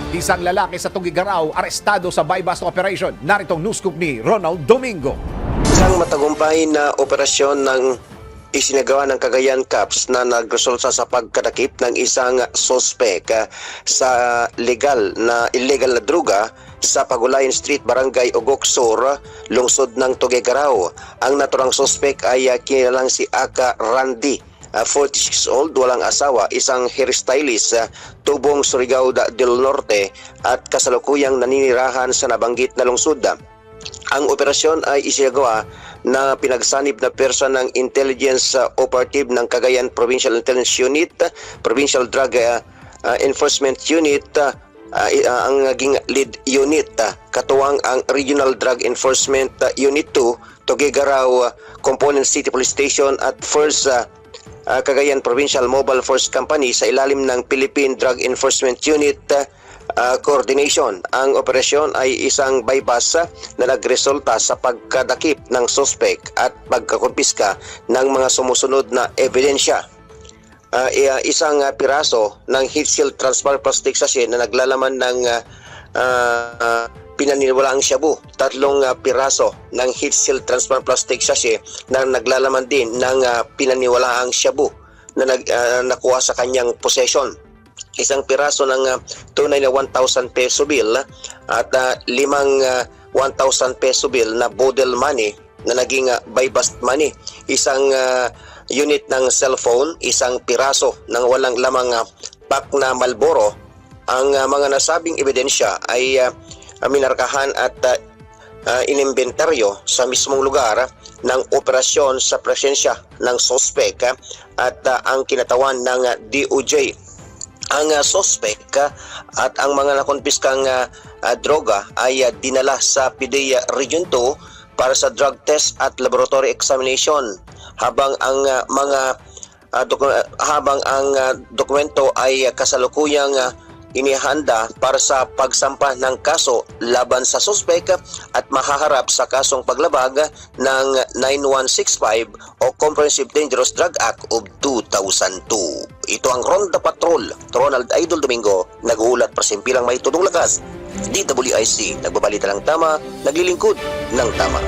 Isang lalaki sa Tugigaraw arestado sa buy-bust operation. Naritong news scoop ni Ronald Domingo. Isang matagumpay na operasyon ng isinagawa ng Cagayan Cops na nagresulta sa pagkadakip ng isang sospek sa illegal na droga sa Pagulayan Street, Barangay Ugok Sur, lungsod ng Tugigaraw. Ang naturang sospek ay kinilalang si Aka Randy, 46 years old, walang asawa, isang hairstylist, tubong Surigao del Norte at kasalukuyang naninirahan sa nabanggit na lungsod. Ang operasyon ay isinagawa na pinagsanib na persa ng Intelligence Operative ng Cagayan Provincial Intelligence Unit, Provincial Drug Enforcement Unit, ang naging lead unit, katuwang ang Regional Drug Enforcement Unit 2, Tugigaraw Component City Police Station at First Cagayan Provincial Mobile Force Company sa ilalim ng Philippine Drug Enforcement Unit coordination. Ang operasyon ay isang bypass na nagresulta sa pagkadakip ng suspect at pagkakumpiska ng mga sumusunod na ebidensya. Isang piraso ng heat seal transparent plastic sachet na naglalaman ng pinaniniwalaang shabu, 3 piraso ng heat seal transparent plastic sachet na naglalaman din ng pinaniniwalaang shabu na nakuha sa kanyang possession. Isang piraso ng tunay na 1,000 peso bill at 5 1,000 peso bill na bodel money na naging buy-bust money. Isang unit ng cellphone, isang piraso ng walang lamang pack na Marlboro. Ang mga nasabing ebidensya ay minarkahan at inimbentaryo sa mismong lugar ng operasyon sa presensya ng sospek at ang kinatawan ng DOJ. Ang sospek at ang mga nakumpiskang droga ay dinala sa PDEA Region 2 para sa drug test at laboratory examination habang ang dokumento ay kasalukuyang inihanda para sa pagsampa ng kaso laban sa suspek at mahaharap sa kasong paglabag ng 9165 o Comprehensive Dangerous Drug Act of 2002. Ito ang Ronda Patrol, Ronald Idol Domingo, naghulat para simpilang may tudong lakas. DWIC, nagbabalita ng tama, naglilingkod ng tama.